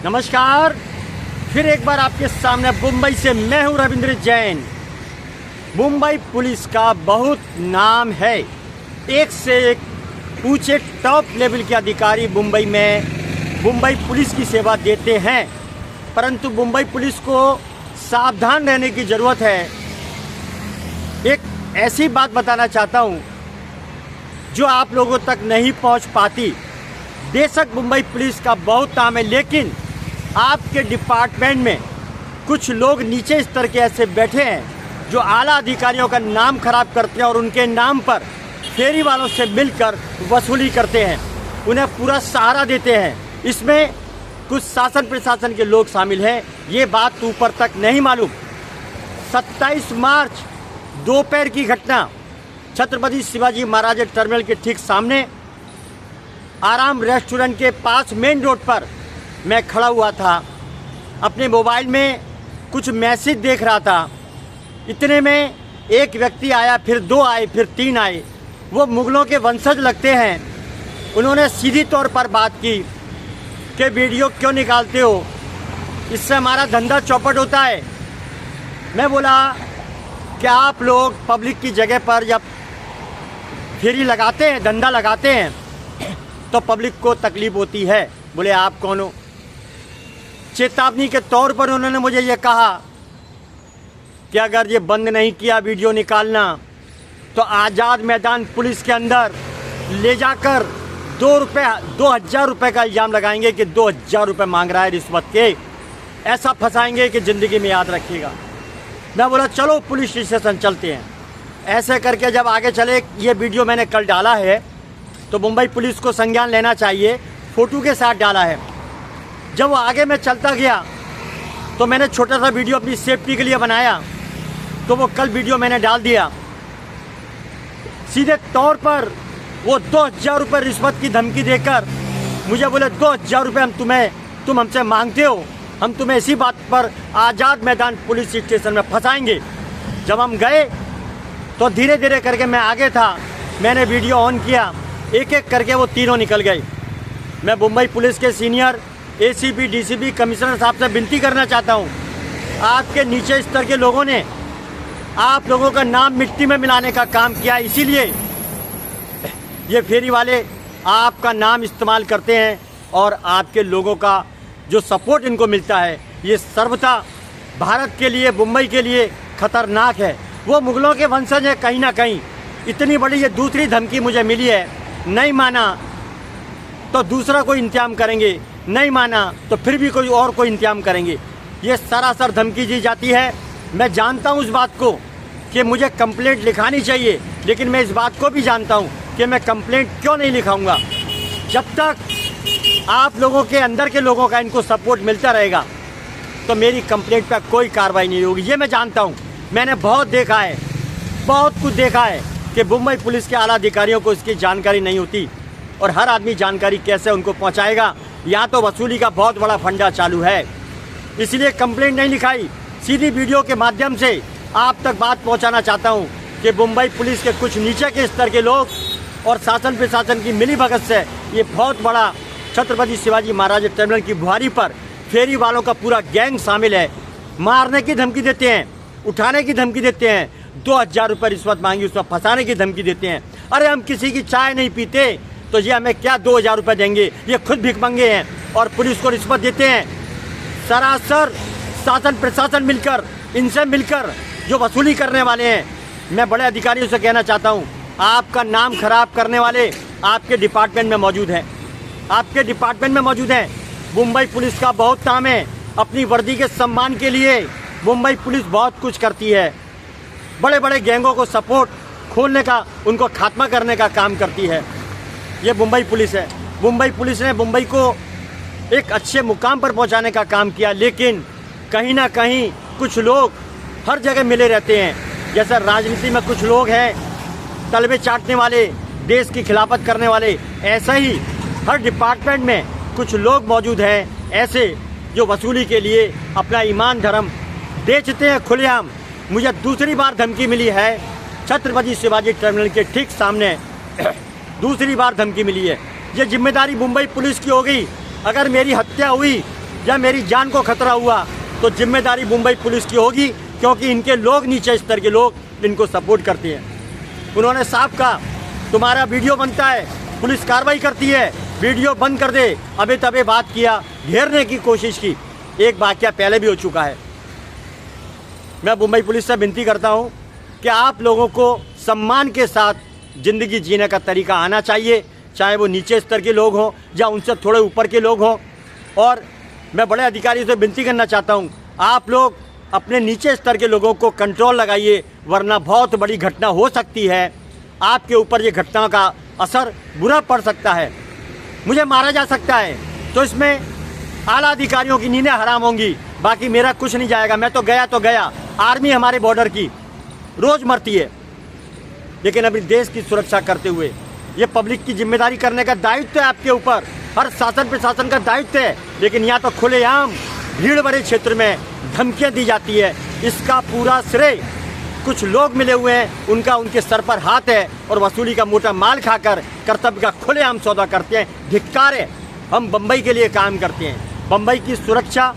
नमस्कार। फिर एक बार आपके सामने मुंबई से मैं हूं रविंद्र जैन। मुंबई पुलिस का बहुत नाम है, एक से एक ऊंचे टॉप लेवल के अधिकारी मुंबई में मुंबई पुलिस की सेवा देते हैं, परंतु मुंबई पुलिस को सावधान रहने की ज़रूरत है। एक ऐसी बात बताना चाहता हूं जो आप लोगों तक नहीं पहुंच पाती। बेशक मुंबई पुलिस का बहुत नाम है, लेकिन आपके डिपार्टमेंट में कुछ लोग नीचे स्तर के ऐसे बैठे हैं जो आला अधिकारियों का नाम खराब करते हैं और उनके नाम पर फेरी वालों से मिलकर वसूली करते हैं, उन्हें पूरा सहारा देते हैं। इसमें कुछ शासन प्रशासन के लोग शामिल हैं, ये बात ऊपर तक नहीं मालूम। 27 मार्च दोपहर की घटना, छत्रपति शिवाजी महाराज टर्मिनल के ठीक सामने आराम रेस्टोरेंट के पास मेन रोड पर मैं खड़ा हुआ था। अपने मोबाइल में कुछ मैसेज देख रहा था। इतने में एक व्यक्ति आया, फिर 2 आए, फिर 3 आए। वो मुगलों के वंशज लगते हैं। उन्होंने सीधी तौर पर बात की कि वीडियो क्यों निकालते हो, इससे हमारा धंधा चौपट होता है। मैं बोला कि आप लोग पब्लिक की जगह पर जब फेरी लगाते हैं, धंधा लगाते हैं, तो पब्लिक को तकलीफ होती है। बोले आप कौन हो? चेतावनी के तौर पर उन्होंने मुझे ये कहा कि अगर ये बंद नहीं किया वीडियो निकालना तो आज़ाद मैदान पुलिस के अंदर ले जाकर 2,000 रुपये का इल्ज़ाम लगाएंगे कि 2,000 रुपये मांग रहा है रिश्वत के। ऐसा फंसाएंगे कि ज़िंदगी में याद रखिएगा। मैं बोला चलो पुलिस स्टेशन चलते हैं। ऐसे करके जब आगे चले, ये वीडियो मैंने कल डाला है तो मुंबई पुलिस को संज्ञान लेना चाहिए, फ़ोटो के साथ डाला है। जब वो आगे मैं चलता गया तो मैंने छोटा सा वीडियो अपनी सेफ्टी के लिए बनाया, तो वो कल वीडियो मैंने डाल दिया। सीधे तौर पर वो 2,000 रुपये रिश्वत की धमकी देकर मुझे बोले 2,000 रुपये तुम हमसे मांगते हो, हम तुम्हें इसी बात पर आज़ाद मैदान पुलिस स्टेशन में फंसाएंगे। जब हम गए तो धीरे धीरे करके मैं आगे था, मैंने वीडियो ऑन किया, एक एक करके वो तीनों निकल गए। मैं मुंबई पुलिस के सीनियर एसीपी, डीसीपी, कमिश्नर साहब से विनती करना चाहता हूँ, आपके नीचे स्तर के लोगों ने आप लोगों का नाम मिट्टी में मिलाने का काम किया, इसीलिए ये फेरी वाले आपका नाम इस्तेमाल करते हैं और आपके लोगों का जो सपोर्ट इनको मिलता है, ये सर्वथा भारत के लिए, मुंबई के लिए खतरनाक है। वो मुगलों के वंशज हैं कहीं ना कहीं। इतनी बड़ी ये दूसरी धमकी मुझे मिली है, नहीं माना तो दूसरा कोई इंतजाम करेंगे, नहीं माना तो फिर भी कोई इंतजाम करेंगे। ये सरासर धमकी दी जाती है। मैं जानता हूँ इस बात को कि मुझे कंप्लेंट लिखानी चाहिए, लेकिन मैं इस बात को भी जानता हूँ कि मैं कंप्लेंट क्यों नहीं लिखाऊंगा। जब तक आप लोगों के अंदर के लोगों का इनको सपोर्ट मिलता रहेगा तो मेरी कंप्लेंट पर कोई कार्रवाई नहीं होगी। ये मैं जानता हूँ। मैंने बहुत देखा है, बहुत कुछ देखा है कि मुंबई पुलिस के आला अधिकारियों को इसकी जानकारी नहीं होती और हर आदमी जानकारी कैसे उनको पहुँचाएगा। यहाँ तो वसूली का बहुत बड़ा फंडा चालू है, इसलिए कंप्लेंट नहीं लिखाई। सीधी वीडियो के माध्यम से आप तक बात पहुँचाना चाहता हूँ कि मुंबई पुलिस के कुछ नीचे के स्तर के लोग और शासन प्रशासन की मिलीभगत से ये बहुत बड़ा छत्रपति शिवाजी महाराज टर्मिनल की बुहारी पर फेरी वालों का पूरा गैंग शामिल है। मारने की धमकी देते हैं, उठाने की धमकी देते हैं, 2,000 रुपये रिश्वत मांगी उसमें फंसाने की धमकी देते हैं। अरे हम किसी की चाय नहीं पीते तो ये हमें क्या 2,000 रुपये देंगे? ये खुद भिखमंगे हैं और पुलिस को रिश्वत देते हैं। सरासर शासन प्रशासन मिलकर, इनसे मिलकर जो वसूली करने वाले हैं। मैं बड़े अधिकारियों से कहना चाहता हूँ, आपका नाम खराब करने वाले आपके डिपार्टमेंट में मौजूद हैं, आपके डिपार्टमेंट में मौजूद हैं। मुंबई पुलिस का बहुत काम है। अपनी वर्दी के सम्मान के लिए मुंबई पुलिस बहुत कुछ करती है। बड़े बड़े गैंगों को सपोर्ट खोलने का, उनको खात्मा करने का काम करती है। ये मुंबई पुलिस है। मुंबई पुलिस ने मुंबई को एक अच्छे मुकाम पर पहुंचाने का काम किया, लेकिन कहीं ना कहीं कुछ लोग हर जगह मिले रहते हैं। जैसे राजनीति में कुछ लोग हैं तलबे चाटने वाले, देश की खिलाफत करने वाले, ऐसा ही हर डिपार्टमेंट में कुछ लोग मौजूद हैं ऐसे जो वसूली के लिए अपना ईमान धर्म बेचते हैं खुलेआम। मुझे दूसरी बार धमकी मिली है छत्रपति शिवाजी टर्मिनल के ठीक सामने, दूसरी बार धमकी मिली है। ये जिम्मेदारी मुंबई पुलिस की होगी। अगर मेरी हत्या हुई या मेरी जान को खतरा हुआ तो जिम्मेदारी मुंबई पुलिस की होगी, क्योंकि इनके लोग, नीचे स्तर के लोग इनको सपोर्ट करते हैं। उन्होंने साफ कहा तुम्हारा वीडियो बनता है, पुलिस कार्रवाई करती है, वीडियो बंद कर दे। अबे तबे बात किया, घेरने की कोशिश की। एक वाकया पहले भी हो चुका है। मैं मुंबई पुलिस से विनती करता हूं कि आप लोगों को सम्मान के साथ ज़िंदगी जीने का तरीका आना चाहिए, चाहे वो नीचे स्तर के लोग हों या उनसे थोड़े ऊपर के लोग हों। और मैं बड़े अधिकारियों से विनती करना चाहता हूं, आप लोग अपने नीचे स्तर के लोगों को कंट्रोल लगाइए, वरना बहुत बड़ी घटना हो सकती है। आपके ऊपर ये घटना का असर बुरा पड़ सकता है, मुझे मारा जा सकता है, तो इसमें आला अधिकारियों की नींदें हराम होंगी, बाकी मेरा कुछ नहीं जाएगा। मैं तो गया। आर्मी हमारे बॉर्डर की रोज़ मरती है, लेकिन अभी देश की सुरक्षा करते हुए ये पब्लिक की जिम्मेदारी करने का दायित्व है आपके ऊपर, हर शासन प्रशासन का दायित्व है। लेकिन यहाँ तो खुलेआम भीड़ भरे क्षेत्र में धमकियाँ दी जाती है। इसका पूरा श्रेय कुछ लोग मिले हुए हैं, उनका उनके सर पर हाथ है और वसूली का मोटा माल खाकर कर्तव्य का खुलेआम सौदा करते हैं। धिक्कार है। हम बम्बई के लिए काम करते हैं, बम्बई की सुरक्षा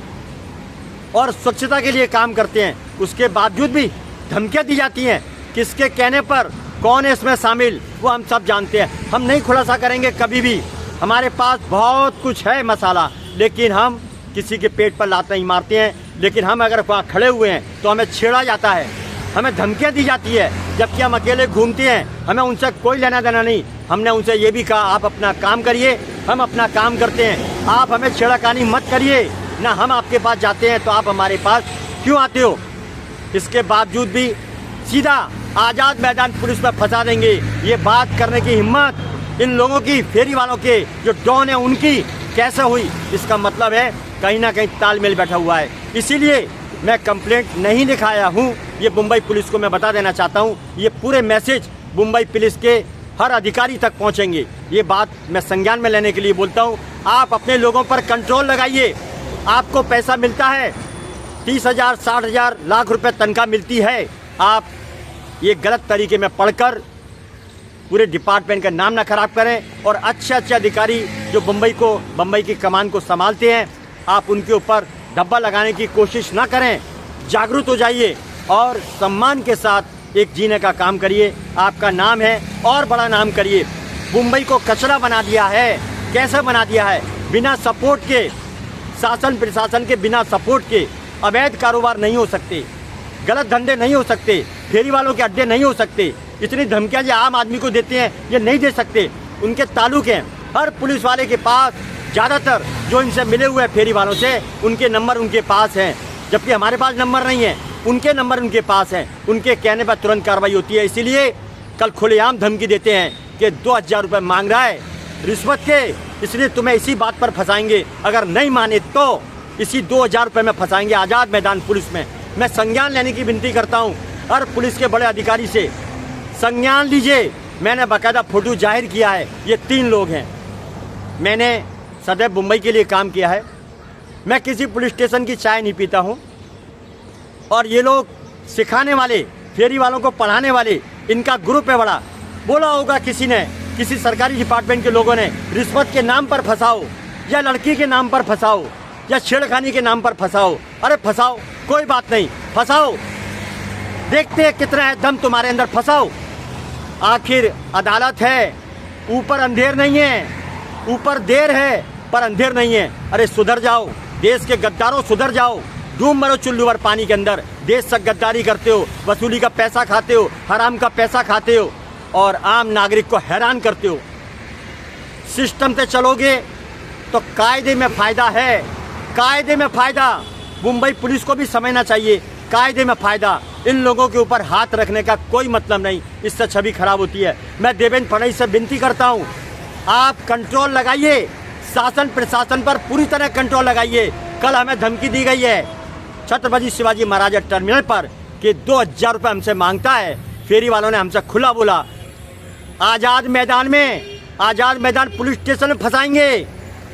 और स्वच्छता के लिए काम करते हैं, उसके बावजूद भी धमकियाँ दी जाती हैं। किसके कहने पर, कौन है इसमें शामिल, वो हम सब जानते हैं। हम नहीं खुलासा करेंगे कभी भी। हमारे पास बहुत कुछ है मसाला, लेकिन हम किसी के पेट पर लात नहीं मारते हैं। लेकिन हम अगर वहाँ खड़े हुए हैं तो हमें छेड़ा जाता है, हमें धमकियाँ दी जाती है, जबकि हम अकेले घूमते हैं, हमें उनसे कोई लेना देना नहीं। हमने उनसे ये भी कहा आप अपना काम करिए, हम अपना काम करते हैं, आप हमें छेड़खानी मत करिए ना। हम आपके पास जाते हैं तो आप हमारे पास क्यों आते हो? इसके बावजूद भी सीधा आज़ाद मैदान पुलिस में फंसा देंगे। ये बात करने की हिम्मत इन लोगों की, फेरी वालों के जो डॉन है उनकी कैसे हुई? इसका मतलब है कहीं ना कहीं तालमेल बैठा हुआ है। इसीलिए मैं कंप्लेंट नहीं लिखाया हूँ। ये मुंबई पुलिस को मैं बता देना चाहता हूँ, ये पूरे मैसेज मुंबई पुलिस के हर अधिकारी तक पहुँचेंगे। ये बात मैं संज्ञान में लेने के लिए बोलता हूँ। आप अपने लोगों पर कंट्रोल लगाइए। आपको पैसा मिलता है, 30,000, 60,000, लाख रुपए तनख्वाह मिलती है। आप ये गलत तरीके में पढ़कर पूरे डिपार्टमेंट का नाम ना खराब करें। और अच्छे अधिकारी जो बम्बई की कमान को संभालते हैं, आप उनके ऊपर धब्बा लगाने की कोशिश ना करें। जागरूक हो जाइए और सम्मान के साथ एक जीने का काम करिए। आपका नाम है और बड़ा नाम करिए। मुंबई को कचरा बना दिया है। कैसे बना दिया है? बिना सपोर्ट के, शासन प्रशासन के बिना सपोर्ट के अवैध कारोबार नहीं हो सकते, गलत धंधे नहीं हो सकते, फेरी वालों के अड्डे नहीं हो सकते। इतनी धमकियाँ जो आम आदमी को देते हैं ये नहीं दे सकते। उनके ताल्लुक हैं हर पुलिस वाले के पास, ज़्यादातर जो इनसे मिले हुए फेरी वालों से उनके नंबर उनके पास हैं, जबकि हमारे पास नंबर नहीं है। उनके नंबर उनके पास हैं, उनके कहने पर तुरंत कार्रवाई होती है। इसीलिए कल खुलेआम धमकी देते हैं कि 2,000 रुपये मांग रहा है रिश्वत के, इसलिए तुम्हें इसी बात पर फंसाएंगे। अगर नहीं माने तो इसी 2,000 रुपये में फंसाएंगे आज़ाद मैदान पुलिस में। मैं संज्ञान लेने की विनती करता हूँ हर पुलिस के बड़े अधिकारी से, संज्ञान लीजिए। मैंने बाकायदा फ़ोटो जाहिर किया है। ये 3 लोग हैं। मैंने सदैव मुंबई के लिए काम किया है। मैं किसी पुलिस स्टेशन की चाय नहीं पीता हूँ। और ये लोग सिखाने वाले, फेरी वालों को पढ़ाने वाले, इनका ग्रुप है बड़ा। बोला होगा किसी ने, किसी सरकारी डिपार्टमेंट के लोगों ने, रिश्वत के नाम पर फंसाओ या लड़की के नाम पर फंसाओ या छेड़खानी के नाम पर फंसाओ। अरे फंसाओ, कोई बात नहीं, फंसाओ, देखते हैं कितना है दम तुम्हारे अंदर, फंसाओ। आखिर अदालत है, ऊपर अंधेर नहीं है, ऊपर देर है पर अंधेर नहीं है। अरे सुधर जाओ, देश के गद्दारों सुधर जाओ। डूब मरो चुल्लू भर पानी के अंदर। देश से गद्दारी करते हो, वसूली का पैसा खाते हो, हराम का पैसा खाते हो और आम नागरिक को हैरान करते हो। सिस्टम से चलोगे तो कायदे में फ़ायदा है, कायदे में फ़ायदा। मुंबई पुलिस को भी समझना चाहिए, कायदे में फ़ायदा। इन लोगों के ऊपर हाथ रखने का कोई मतलब नहीं, इससे छवि खराब होती है। मैं देवेंद्र फडणवीस से विनती करता हूँ, आप कंट्रोल लगाइए, शासन प्रशासन पर पूरी तरह कंट्रोल लगाइए। कल हमें धमकी दी गई है छत्रपति शिवाजी महाराज टर्मिनल पर कि 2,000 रुपये हमसे मांगता है। फेरी वालों ने हमसे खुला बोला आज़ाद मैदान पुलिस स्टेशन में फंसाएंगे।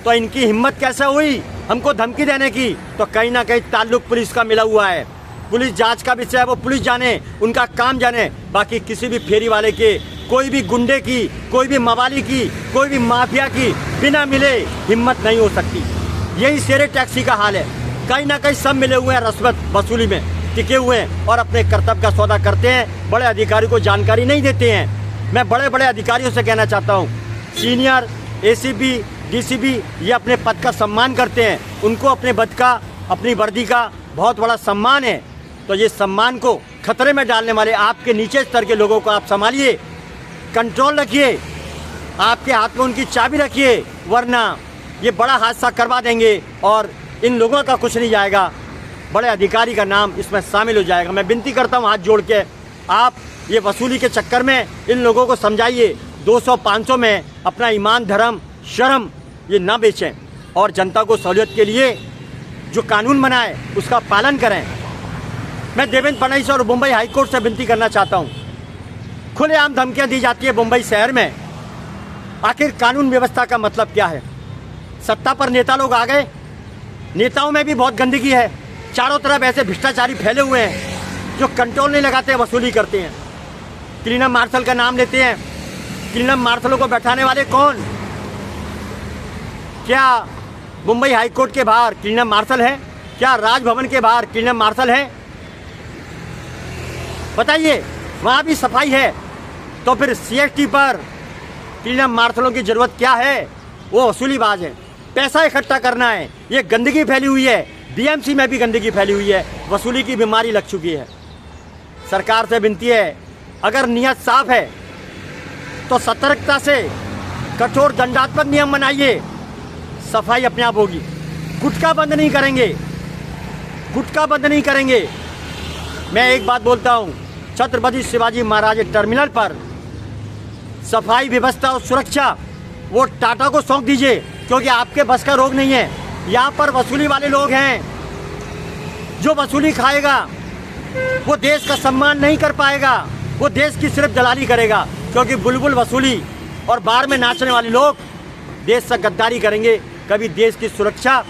तो इनकी हिम्मत कैसे हुई हमको धमकी देने की? तो कहीं ना कहीं ताल्लुक पुलिस का मिला हुआ है। पुलिस जांच का विषय है, वो पुलिस जाने, उनका काम जाने। बाकी किसी भी फेरी वाले के, कोई भी गुंडे की, कोई भी मवाली की, कोई भी माफिया की बिना मिले हिम्मत नहीं हो सकती। यही शेरे टैक्सी का हाल है। कहीं ना कहीं सब मिले हुए हैं रिश्वत वसूली में, टिके हुए हैं और अपने कर्तव्य का सौदा करते हैं। बड़े अधिकारी को जानकारी नहीं देते हैं। मैं बड़े बड़े अधिकारियों से कहना चाहता हूँ, सीनियर एसीपी डीसीपी ये अपने पद का सम्मान करते हैं, उनको अपने पद का, अपनी वर्दी का बहुत बड़ा सम्मान है। तो ये सम्मान को खतरे में डालने वाले आपके नीचे स्तर के लोगों को आप संभालिए, कंट्रोल रखिए, आपके हाथ में उनकी चाबी रखिए, वरना ये बड़ा हादसा करवा देंगे और इन लोगों का कुछ नहीं जाएगा, बड़े अधिकारी का नाम इसमें शामिल हो जाएगा। मैं विनती करता हूँ हाथ जोड़ के, आप ये वसूली के चक्कर में इन लोगों को समझाइए, 200-500 में अपना ईमान, धर्म, शर्म ये ना बेचें और जनता को सहूलियत के लिए जो कानून बनाए उसका पालन करें। मैं देवेंद्र फडणवीस और मुंबई हाईकोर्ट से विनती करना चाहता हूँ, खुलेआम धमकियाँ दी जाती है मुंबई शहर में, आखिर कानून व्यवस्था का मतलब क्या है? सत्ता पर नेता लोग आ गए, नेताओं में भी बहुत गंदगी है, चारों तरफ ऐसे भ्रष्टाचारी फैले हुए हैं जो कंट्रोल नहीं लगाते, वसूली करते हैं। क्लीनअप मार्शल का नाम लेते हैं, क्लीनअप मार्शलों को बैठाने वाले कौन? क्या मुंबई हाईकोर्ट के बाहर क्लीनअप मार्शल है? क्या राजभवन के बाहर क्लीनअप मार्शल है? बताइए, वहाँ भी सफाई है, तो फिर सीएसटी पर क्लीनअप मार्शलों की ज़रूरत क्या है? वो वसूलीबाज है, पैसा इकट्ठा करना है। ये गंदगी फैली हुई है, बीएमसी में भी गंदगी फैली हुई है, वसूली की बीमारी लग चुकी है। सरकार से विनती है, अगर नियत साफ है तो सतर्कता से कठोर दंडात्मक नियम बनाइए, सफाई अपने आप होगी। गुटखा बंद नहीं करेंगे, गुटखा बंद नहीं करेंगे। मैं एक बात बोलता हूँ, छत्रपति शिवाजी महाराज टर्मिनल पर सफाई व्यवस्था और सुरक्षा वो टाटा को सौंप दीजिए, क्योंकि आपके बस का रोग नहीं है। यहाँ पर वसूली वाले लोग हैं, जो वसूली खाएगा वो देश का सम्मान नहीं कर पाएगा, वो देश की सिर्फ दलाली करेगा, क्योंकि बुलबुल वसूली और बार में नाचने वाले लोग देश से गद्दारी करेंगे, कभी देश की सुरक्षा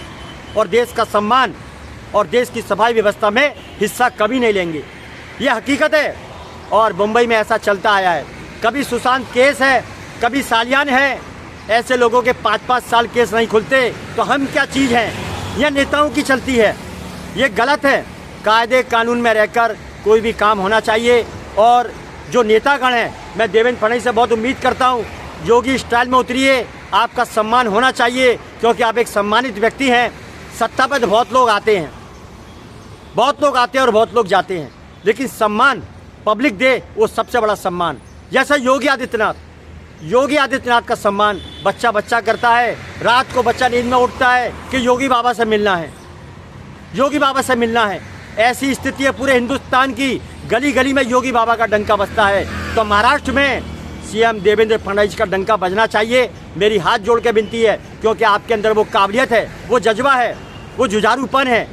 और देश का सम्मान और देश की सफाई व्यवस्था में हिस्सा कभी नहीं लेंगे। ये हकीकत है और मुंबई में ऐसा चलता आया है। कभी सुशांत केस है, कभी सालियान है, ऐसे लोगों के 5-5 साल केस नहीं खुलते, तो हम क्या चीज़ हैं? यह नेताओं की चलती है, ये गलत है। कायदे कानून में रहकर कोई भी काम होना चाहिए। और जो नेतागण हैं, मैं देवेंद्र फडणवीस से बहुत उम्मीद करता हूँ, योगी स्टाइल में उतरिए, आपका सम्मान होना चाहिए, क्योंकि आप एक सम्मानित व्यक्ति हैं। सत्ता पर बहुत लोग आते हैं, बहुत लोग आते हैं और बहुत लोग जाते हैं, लेकिन सम्मान पब्लिक दे, वो सबसे बड़ा सम्मान। जैसा योगी आदित्यनाथ का सम्मान बच्चा बच्चा करता है। रात को बच्चा नींद में उठता है कि योगी बाबा से मिलना है, योगी बाबा से मिलना है। ऐसी स्थिति है पूरे हिंदुस्तान की, गली गली में योगी बाबा का डंका बजता है। तो महाराष्ट्र में सीएम देवेंद्र फडणवीस का डंका बजना चाहिए। मेरी हाथ जोड़ के विनती है, क्योंकि आपके अंदर वो काबिलियत है, वो जज्बा है, वो जुझारूपन है,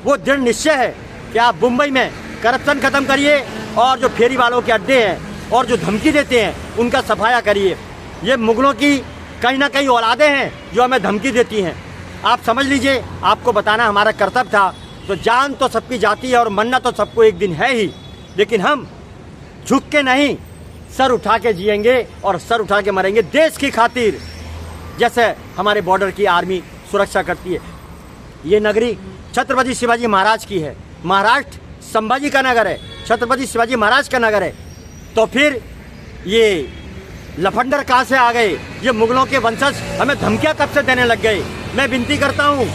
वो दृढ़ निश्चय है कि आप मुंबई में करप्शन खत्म करिए और जो फेरी वालों के अड्डे हैं और जो धमकी देते हैं उनका सफाया करिए। ये मुगलों की कहीं ना कहीं औलादें हैं जो हमें धमकी देती हैं। आप समझ लीजिए, आपको बताना हमारा कर्तव्य था। तो जान तो सबकी जाती है और मरना तो सबको एक दिन है ही, लेकिन हम झुक के नहीं, सर उठा के जिएंगे और सर उठा के मरेंगे देश की खातिर, जैसे हमारे बॉर्डर की आर्मी सुरक्षा करती है। ये नगरी छत्रपति शिवाजी महाराज की है, महाराष्ट्र संभाजी का नगर है, छत्रपति शिवाजी महाराज का नगर है। तो फिर ये लफंडर कहाँ से आ गए? ये मुगलों के वंशज हमें धमकियाँ कब से देने लग गए? मैं विनती करता हूँ,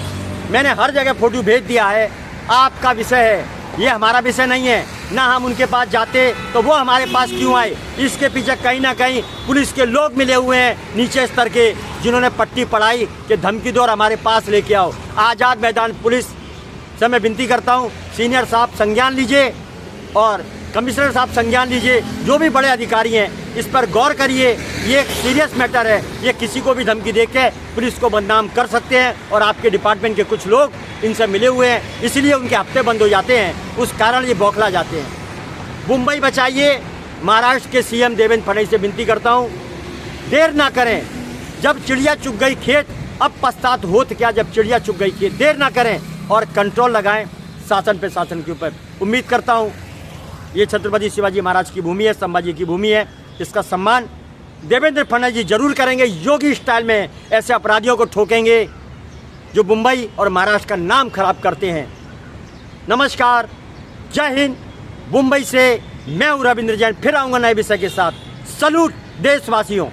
मैंने हर जगह फोटो भेज दिया है, आपका विषय है, ये हमारा विषय नहीं है। ना हम उनके पास जाते तो वो हमारे पास क्यों आए? इसके पीछे कहीं ना कहीं पुलिस के लोग मिले हुए हैं नीचे स्तर के, जिन्होंने पट्टी पढ़ाई कि धमकी दो और हमारे पास लेके आओ। आज़ाद मैदान पुलिस से मैं विनती करता हूँ, सीनियर साहब संज्ञान लीजिए और कमिश्नर साहब संज्ञान लीजिए, जो भी बड़े अधिकारी हैं इस पर गौर करिए। ये एक सीरियस मैटर है, ये किसी को भी धमकी देके पुलिस को बदनाम कर सकते हैं और आपके डिपार्टमेंट के कुछ लोग इनसे मिले हुए हैं, इसलिए उनके हफ्ते बंद हो जाते हैं, उस कारण ये बौखला जाते हैं। मुंबई बचाइए। महाराष्ट्र के सीएम देवेंद्र फडणवीस से विनती करता हूँ, देर ना करें। जब चिड़िया चुग गई खेत, अब पछतात होत क्या जब चिड़िया चुग गई खेत। देर ना करें और कंट्रोल लगाएं शासन पे, शासन के ऊपर। उम्मीद करता हूँ ये छत्रपति शिवाजी महाराज की भूमि है, संभाजी की भूमि है, इसका सम्मान देवेंद्र फडणवीस जी जरूर करेंगे। योगी स्टाइल में ऐसे अपराधियों को ठोकेंगे जो मुंबई और महाराष्ट्र का नाम खराब करते हैं। नमस्कार, जय हिंद। मुंबई से मैं हूं रविंद्र जैन, फिर आऊँगा नए विषय के साथ। सलूट देशवासियों।